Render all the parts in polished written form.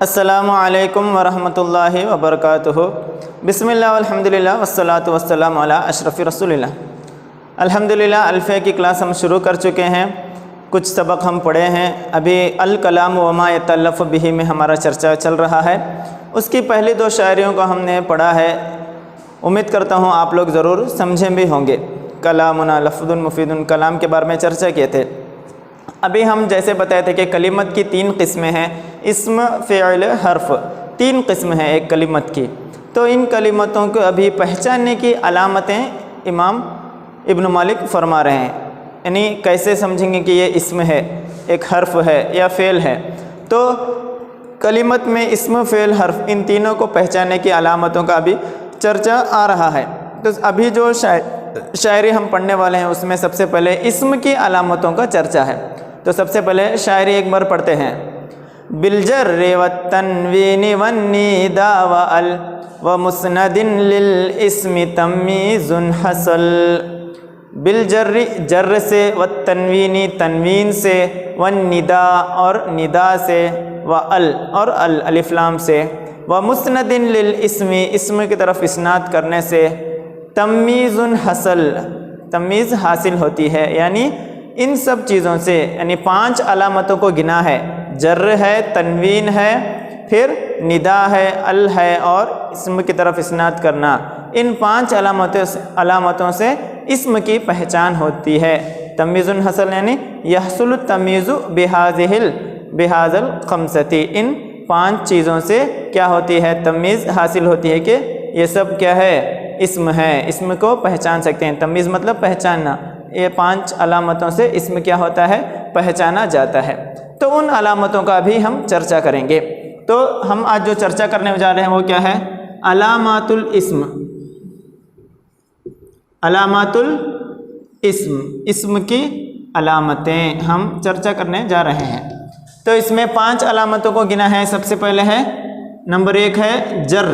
السلام علیکم ورحمۃ اللہ وبرکاتہ۔ بسم اللہ والحمدللہ والصلاۃ والسلام علی اشرف رسول اللہ۔ الحمدللہ الفیہ کی کلاس ہم شروع کر چکے ہیں، کچھ سبق ہم پڑھے ہیں، ابھی الکلام وما یتلف بہ میں ہمارا چرچا چل رہا ہے۔ اس کی پہلی دو شاعریوں کو ہم نے پڑھا ہے، امید کرتا ہوں آپ لوگ ضرور سمجھیں بھی ہوں گے۔ کلامنا لفظ مفید، کلام کے بارے میں چرچا کیے تھے۔ ابھی ہم جیسے بتائے تھے کہ کلمت کی تین قسمیں ہیں، اسم، فعل، حرف، تین قسم ہیں ایک کلمت کی۔ تو ان کلمتوں کو ابھی پہچاننے کی علامتیں امام ابن مالک فرما رہے ہیں، یعنی کیسے سمجھیں گے کہ یہ اسم ہے، ایک حرف ہے یا فعل ہے۔ تو کلمت میں اسم، فعل، حرف، ان تینوں کو پہچاننے کی علامتوں کا ابھی چرچا آ رہا ہے۔ تو ابھی جو شاعری ہم پڑھنے والے ہیں اس میں سب سے پہلے اسم کی علامتوں کا چرچا ہے۔ تو سب سے پہلے شاعری ایک بار پڑھتے ہیں۔ بالجر والتنوین والنداء وال ومسند للاسم تمییز حصل۔ بالجر، جر سے، والتنوین، تنوین سے، والنداء، اور ندا سے، وال، اور الف لام سے، ومسند للاسم، اسم کی طرف اسناد کرنے سے، تمییز حصل، تمیز حاصل ہوتی ہے۔ یعنی ان سب چیزوں سے، یعنی پانچ علامتوں کو گنا ہے، جر ہے، تنوین ہے، پھر ندا ہے، ال ہے، اور اسم کی طرف اسناد کرنا، ان پانچ علامتوں سے اسم کی پہچان ہوتی ہے۔ تمییز حصل یعنی یحصل التمییز بہذا الخمسۃ، ان پانچ چیزوں سے کیا ہوتی ہے؟ تمیز حاصل ہوتی ہے کہ یہ سب کیا ہے؟ اسم ہے، اسم کو پہچان سکتے ہیں۔ تمیز مطلب پہچاننا، یہ پانچ علامتوں سے اسم کیا ہوتا ہے؟ پہچانا جاتا ہے۔ تو ان علامتوں کا بھی ہم چرچا کریں گے۔ تو ہم آج جو چرچا کرنے جا رہے ہیں وہ کیا ہے؟ علامات الاسم۔ علامات الاسم، اسم کی علامتیں ہم چرچا کرنے جا رہے ہیں۔ تو اس میں پانچ علامتوں کو گنا ہے۔ سب سے پہلے ہے نمبر ایک ہے جر۔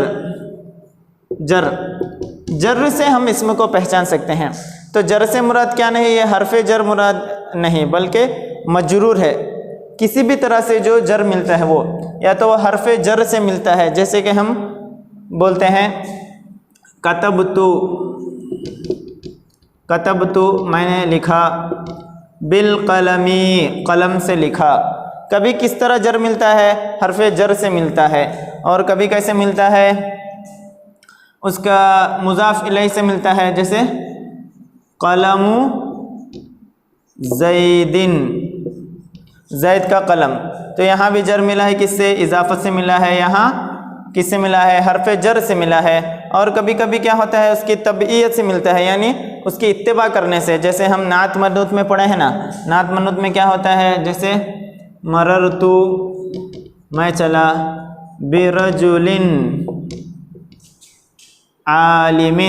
جر، جر سے ہم اسم کو پہچان سکتے ہیں۔ تو جر سے مراد کیا نہیں؟ یہ حرف جر مراد نہیں، بلکہ مجرور ہے۔ کسی بھی طرح سے جو جر ملتا ہے وہ یا تو وہ حرف جر سے ملتا ہے، جیسے کہ ہم بولتے ہیں کتبت، کتبت میں نے لکھا، بالقلم، قلم سے لکھا۔ کبھی کس طرح جر ملتا ہے؟ حرف جر سے ملتا ہے، اور کبھی کیسے ملتا ہے؟ اس کا مضاف الیہ سے ملتا ہے، جیسے قلم زیدن، زید کا قلم۔ تو یہاں بھی جر ملا ہے، کس سے؟ اضافت سے ملا ہے۔ یہاں کس سے ملا ہے؟ حرف جر سے ملا ہے۔ اور کبھی کبھی کیا ہوتا ہے؟ اس کی تبعیت سے ملتا ہے، یعنی اس کی اتباع کرنے سے۔ جیسے ہم نعت منعوت میں پڑھے ہیں نا، نعت منعوت میں کیا ہوتا ہے؟ جیسے مررت، میں چلا، برجل عالم،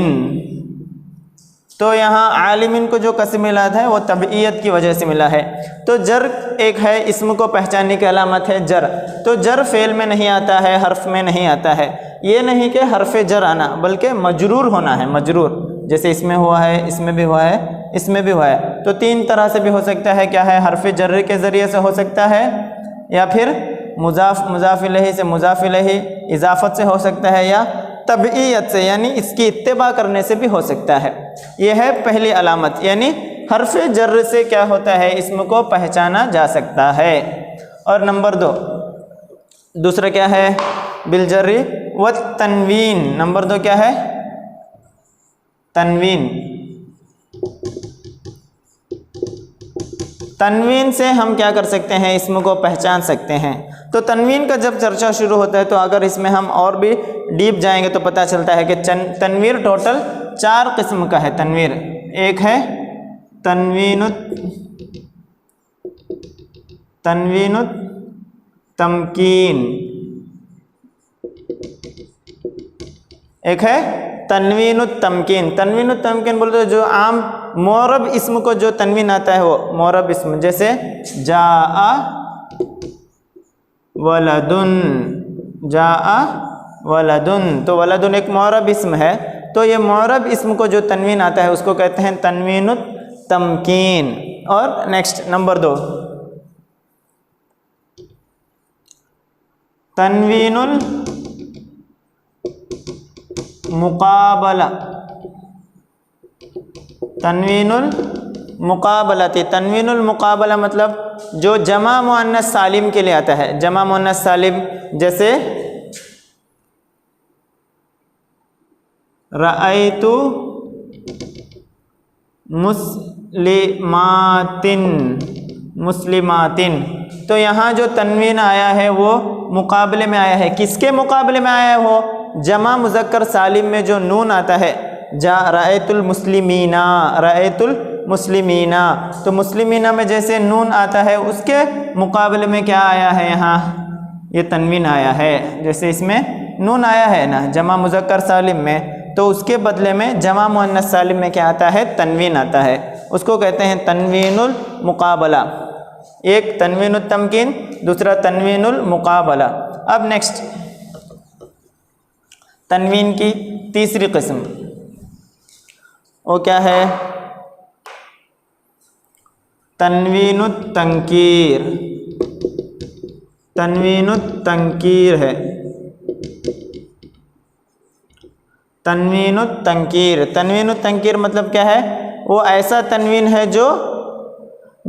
تو یہاں عالمین کو جو قسم ملا ہے وہ تبعیت کی وجہ سے ملا ہے۔ تو جر ایک ہے، اسم کو پہچاننے کی علامت ہے جر۔ تو جر فعل میں نہیں آتا ہے، حرف میں نہیں آتا ہے۔ یہ نہیں کہ حرف جر آنا، بلکہ مجرور ہونا ہے، مجرور، جیسے اس میں ہوا ہے، اس میں بھی ہوا ہے، اس میں بھی ہوا ہے۔ تو تین طرح سے بھی ہو سکتا ہے، کیا ہے؟ حرف جر کے ذریعے سے ہو سکتا ہے، یا پھر مضاف الیہ سے، مضاف الیہ اضافت سے ہو سکتا ہے، یا تبعیت سے، یعنی اس کی اتباع کرنے سے بھی ہو سکتا ہے۔ یہ ہے پہلی علامت، یعنی حرف جر سے کیا ہوتا ہے؟ اسم کو پہچانا جا سکتا ہے۔ اور نمبر دو، دوسرا کیا ہے؟ بالجر والتنوین۔ نمبر دو کیا ہے؟ تنوین۔ تنوین سے ہم کیا کر سکتے ہیں؟ اسم کو پہچان سکتے ہیں۔ تو تنوین کا جب چرچا شروع ہوتا ہے تو اگر اس میں ہم اور بھی ڈیپ جائیں گے تو پتہ چلتا ہے کہ تنویر ٹوٹل چار قسم کا ہے۔ تنویر ایک ہے تنوین التمکین، ایک ہے تنوین التمکین۔ تنوین التمکین بولتے ہیں جو عام معرب اسم کو جو تنوین آتا ہے وہ معرب اسم، جیسے جاء ولدن، جاء ولدن، تو ولدن ایک معرب اسم ہے۔ تو یہ معرب اسم کو جو تنوین آتا ہے اس کو کہتے ہیں تنوین التمکین۔ اور نیکسٹ نمبر دو، तन्वीन मुकाबला, तन्वीनुल मुकाबलती। तन्वीनुल मुकाबला मतलब जो जमा मुअन्नस सालिम के लिए आता है। जमा मुअन्नस सालिम जैसे रअयतु मुस्लिमातिन, मुस्लिमातिन। तो यहाँ जो तन्वीन आया है वो मुकाबले में आया है। किसके मुकाबले में आया है? वो जमा मुज़क्कर सालिम में जो नून आता है, जा रअयतुल मुस्लिमीना, रअयतुल मुस्लिमीना। तो मुस्लिमीना में जैसे नून आता है उसके मुकाबले में क्या आया है? यहाँ ये तन्वीन आया है। जैसे इसमें नून आया है ना जमा मुज़क्कर सालिम में, तो उसके बदले में जमा मुअन्नस सालिम में क्या आता है? तन्वीन आता है। उसको कहते हैं तन्वीनुल मुकाबला। एक तन्वीनुल तमकीन, दूसरा तन्वीनुल मुकाबला। अब नेक्स्ट तन्वीन की तीसरी किस्म वो क्या है? तन्वीनुत तंकीर। तन्वीनुत तंकीर है, तन्वीनुत तंकीर। तन्वीनुत तंकीर मतलब क्या है? वो ऐसा तन्वीन है जो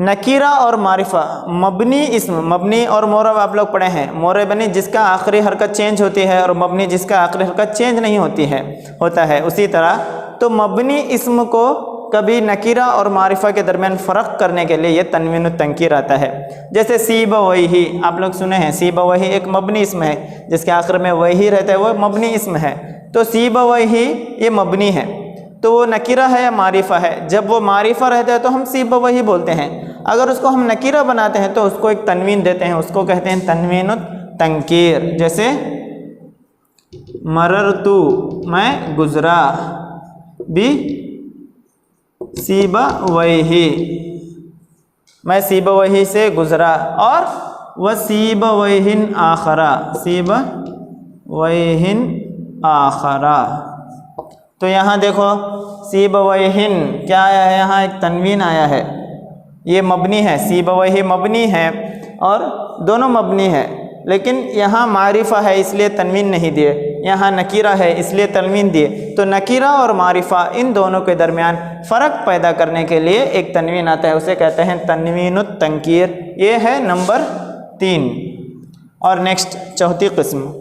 नकीरा और मारिफा, मबनी इस्म, मबनी और मोरब आप लोग पढ़े हैं। मोरबनी जिसका आखिरी हरकत चेंज होती है और मबनी जिसका आखिरी हरकत चेंज नहीं होती है होता है। उसी तरह तो मबनी इस्म को कभी नकीरा और मारिफा के दरमियान फ़र्क करने के लिए ये तन्वीनुत तंकीर आता है। जैसे सीबवैही आप लोग सुने हैं, सीबवैही एक मबनी इस्म है जिसके आखिर में वही रहता है, वो मबनी इस्म है। तो सीबवैही ये मबनी है, तो वो नकीरा है या मारिफा है? जब वो मारिफा रहता है तो हम सीबवैही बोलते हैं। अगर उसको हम नकीरा बनाते हैं तो उसको एक तन्वीन देते हैं, उसको कहते हैं तन्वीनुत तंकीर। जैसे मररतु मैं गुजरा, बी सीबवैही मैं सीबवैही से गुजरा, और व सीबवैहिन आखरा, सीबवैहिन आखरा। तो यहाँ देखो सीबवैहिन क्या आया है? यहाँ एक तन्वीन आया है, ये मबनी है। सीबवैही मबनी है और दोनों मबनी है, लेकिन यहाँ मारिफा है इसलिए तन्वीन नहीं दिए, यहाँ नकीरा है इसलिए तन्वीन दिए। तो नकीरा और मारिफा इन दोनों के दरमियान फ़र्क पैदा करने के लिए एक तन्वीन आता है, उसे कहते हैं तन्वीनुत तंकीर। ये है नंबर 3। और नेक्स्ट चौथी किस्म।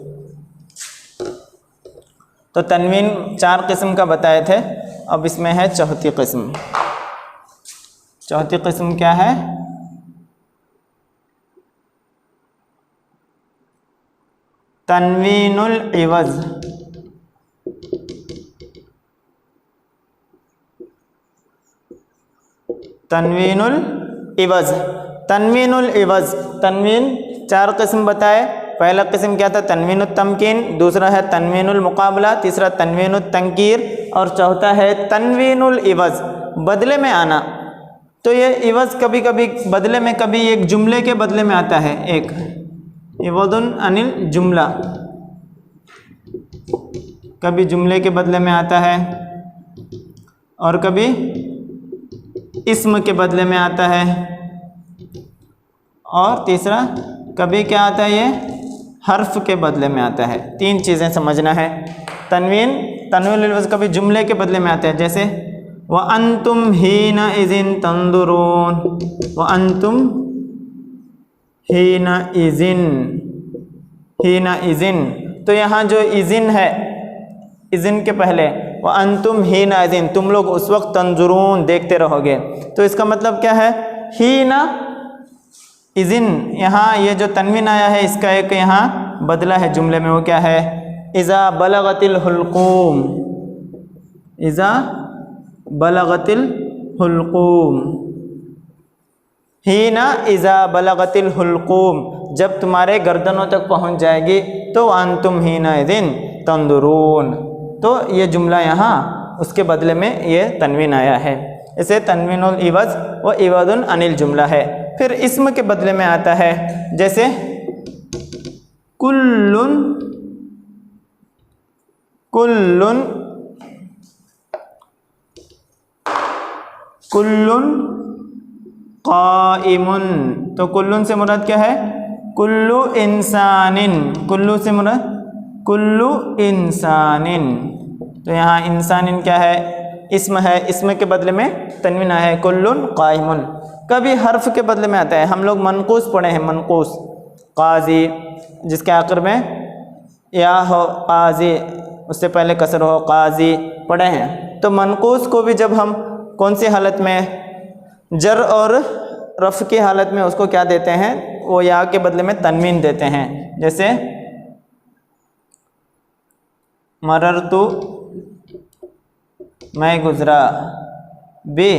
तो तन्वीन 4 किस्म का बताए थे, अब इसमें है चौथी किस्म। चौथी किस्म क्या है? तन्वीनुल इवज़। तन्वीनुल इवज़। तन्वीनुल इवज़, तन्वीन 4 किस्म बताए। पहला किस्म क्या था? तन्वीनुत तमकीन, दूसरा है तन्वीनुल मुकाबला, तीसरा तन्वीनुत तंकीर, और चौथा है तन्वीनुल इवज़, बदले में आना। तो ये इवज़ कभी कभी बदले में, कभी एक जुमले के बदले में आता है, एक इवज़ुन अनिल जुमला, कभी जुमले के बदले में आता है और कभी इस्म के बदले में आता है, और तीसरा कभी क्या आता है? ये हर्फ के बदले में आता है। 3 चीज़ें समझना है। तन्वीनुल इवज़ कभी जुमले के बदले में आता है, जैसे व अंतुम हीना इज़िन तंदुरून, व अंतुम हीना इज़िन, हीना इज़िन। तो यहाँ जो इज़िन है, इज़िन के पहले व अंतुम हीना इज़िन, तुम लोग उस वक्त तंजुरून देखते रहोगे। तो इसका मतलब क्या है? हीना इज़िन, यहाँ ये जो तन्वीन आया है इसका एक यहाँ बदला है जुमले में, वो क्या है? इज़ा बलगतिल हुल्कूम, इज़ा बलगतिल हुल्कूम, हीना इज़ा बलगतिल हुल्कूम, जब तुम्हारे गर्दनों तक पहुँच जाएगी। तो अंतुम हीना इज़िन तंदुरून, तो ये जुमला यहाँ उसके बदले में ये तन्वीन आया है। इसे तन्वीनुल इवज़ व इवज़ुन अनिल जुमला है। फिर इस्म के बदले में आता है, जैसे कुल्लुन, कुल्लुन, कुल्लुन क़ाइमुन। तो कुल्लुन से मुराद क्या है? कुल्लु इंसानिन, कुल्लू से मुराद कुल्लु इंसानिन। तो यहाँ इंसानिन क्या है, इसम है, इसम के बदले में तन्वीन है, कुल्लुन काइमुन। कभी हर्फ के बदले में आता है, हम लोग मनकूस पढ़े हैं, मनकूस, काजी जिसके आखिर में या हो काजी, उससे पहले कसर हो, काजी पढ़े हैं। तो मनकूस को भी जब हम कौन सी हालत में, जर और रफ़ की हालत में उसको क्या देते हैं, वो या के बदले में तन्वीन देते हैं। जैसे मररतु, मैं गुज़रा, बि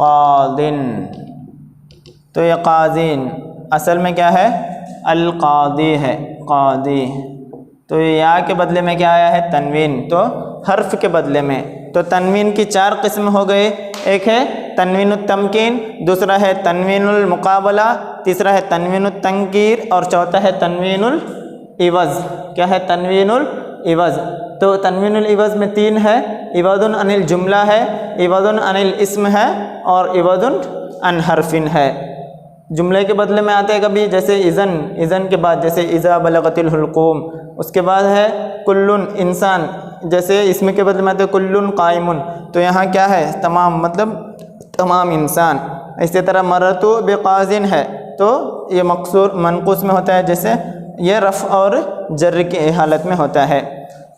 कादिन। तो ये कादिन असल में क्या है, अल कादी है, कादी। तो ये या के बदले में क्या आया है, तन्वीन, तो हर्फ के बदले में। तो तन्वीन की 4 किस्म हो गए, एक है तन्वीनुत तमकीन, दूसरा है तन्वीनुल मुकाबला, तीसरा है तन्वीनुत तंकीर और चौथा है तन्वीनुल इवज़। क्या है, तन्वीनुल इवज़। तो तन्वीनुल इवज़ में 3 है, इवज़ुन अनिल जुमला है, इवज़ुन अनिल इस्म है और इवज़ुन अन हरफिन है। जुमले के बदले में आते हैं कभी, जैसे इज़न, इज़न के बाद जैसे इज़ा बलगतिल हुलकूम, उसके बाद है कुल्लुन इंसान, जैसे इसमें के बदले में आते हैं कुल्लुन काइमुन। तो यहाँ क्या है, तमाम, मतलब तमाम इंसान। इसी तरह मरतु बेकाजिन है, तो ये मकसूर मनकूस में होता है, जैसे ये रफ़ और जर की हालत में होता है।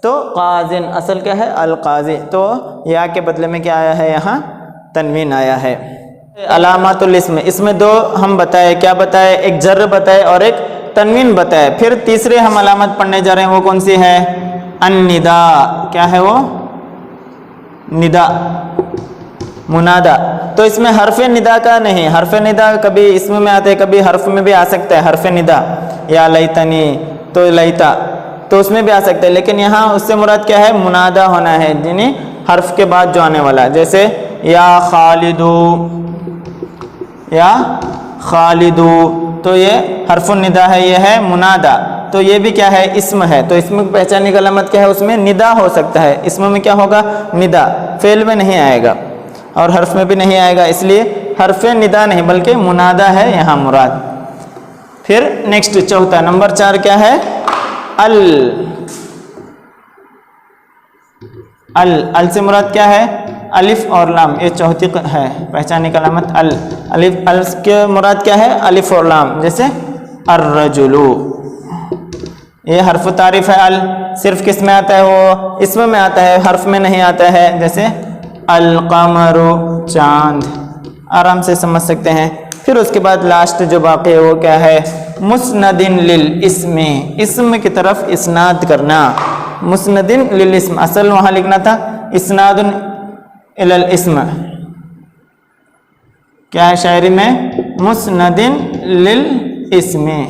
तो काजिन असल क्या है, अल काजी। तो या के बदले में क्या आया है, यहाँ तन्वीन आया है। अलामातुल इस्म, इसमें 2 हम बताए, क्या बताए, एक जर बताए और एक तन्वीन बताए। फिर तीसरे हम अलामत पढ़ने जा रहे हैं, वो कौन सी है, अन्निदा। क्या है वो, निदा, मुनादा। तो इसमें हरफ निदा का नहीं, हरफ निदा कभी इसमें में आते हैं, कभी हर्फ में भी आ सकता है, हरफ निदा, या लैतनी, तो लैता, तो उसमें भी आ सकता है। लेकिन यहाँ उससे मुराद क्या है, मुनादा होना है, यानी हर्फ के बाद जो आने वाला, जैसे या खालिदू, या खालिदू, तो ये हरफुन निदा है, ये है मुनादा। तो ये भी क्या है, इसम है। तो इसमें पहचानने की अलामत क्या है, उसमें निदा हो सकता है, इसमें में क्या होगा, निदा, फेल में नहीं आएगा और हर्फ में भी नहीं आएगा, इसलिए हरफ निदा नहीं बल्कि मुनादा है यहाँ मुराद। फिर नेक्स्ट चौथा, नंबर 4 क्या है, अल। अल, अल से मुराद क्या है, अलिफ और लाम, ये चौथी है पहचानने की अलामत, अल। अलिफ, अल के मुराद क्या है, अलिफ और लाम, जैसे अर्रजुलु, ये हर्फ तारीफ है। अल सिर्फ किस में आता है, वो इसमें में आता है, हर्फ में नहीं आता है, जैसे अल कमरु, चांद, आराम से समझ सकते हैं। फिर उसके बाद लास्ट जो बाकी है वो क्या है, मुस्नदिन लिल इस्मी, इस्म की तरफ इस्नाद करना, मुस्नदिन लिल इस्म, असल वहाँ लिखना था इस्नादुन इलल इस्म, क्या है शायरी में, मुस्नदिन लिल इस्मी,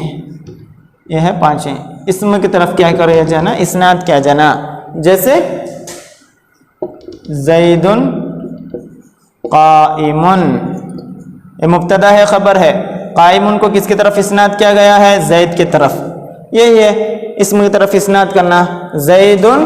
यह है 5 इस्म की तरफ क्या करे जाना, इस्नाद किया जाना। जैसे ज़ैदुन काइमुन, ये मुब्तदा है, खबर है, काइमुन को किसकी तरफ इस्नाद किया गया है, ज़ैद की तरफ, यही है इस्म की तरफ इस्नाद करना। ज़ैदुन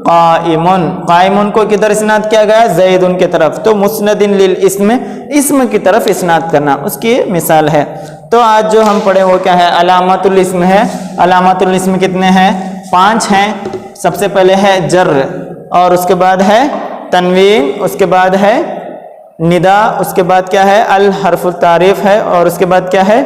काइमुन, काइमुन को किधर इस्नाद किया गया है, ज़ैदुन की तरफ। तो मुस्नदिन लिल इस्म, इस्म की तरफ इस्नाद करना, उसकी मिसाल है। तो आज जो हम पढ़े वो क्या है, अलामतुल इस्म है। अलामतुल इस्म कितने हैं, 5 हैं। सबसे पहले है जर, और उसके बाद है तनवीन, उसके बाद है निदा, उसके बाद क्या है, अल हरफुल तारीफ है, और उसके बाद क्या है,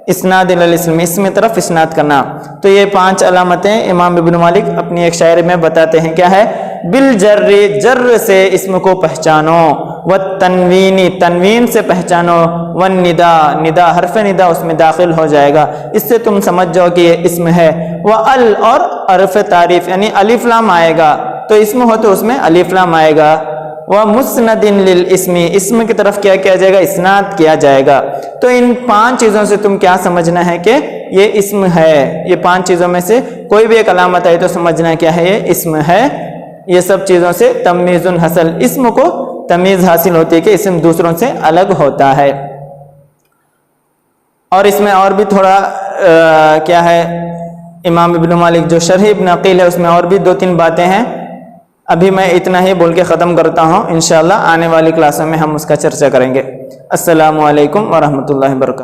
इस्नाद इलल इस्म, इस्म तरफ इस्नाद करना। तो ये 5 अलामतें इमाम इब्न मालिक अपनी एक शायरी में बताते हैं, क्या है, बिल जर्री, जर्र से इस्म को पहचानो, व तनवीनी, तनवीन से पहचानो, व निदा, निदा हरफ निदा उसमें दाखिल हो जाएगा, इससे तुम समझ जाओ कि ये इस्म है। व अल, और हरफ तारीफ यानी अलिफ लाम आएगा, तो इस्म हो तो उसमें अलिफ लाम आएगा। व मुस्नदिन लिल इस्मी, इस्म की तरफ क्या किया जाएगा, इस्नाद किया जाएगा। तो इन 5 चीज़ों से तुम क्या समझना है कि ये इस्म है। ये 5 चीज़ों में से कोई भी एक अलामत आई तो समझना क्या है, ये इस्म है। ये सब चीज़ों से तमीज़ुन हसल, इस्म को तमीज़ हासिल होती है कि इस्म दूसरों से अलग होता है। और इसमें और भी थोड़ा क्या है, इमाम इब्न मालिक जो शरह इब्न अकील है उसमें और भी 2-3 बातें हैं। अभी मैं इतना ही बोल के ख़त्म करता हूँ, इंशाअल्लाह आने वाली क्लासों में हम उसका चर्चा करेंगे। अस्सलामु अलैकुम व रहमतुल्लाहि व बरकातहू।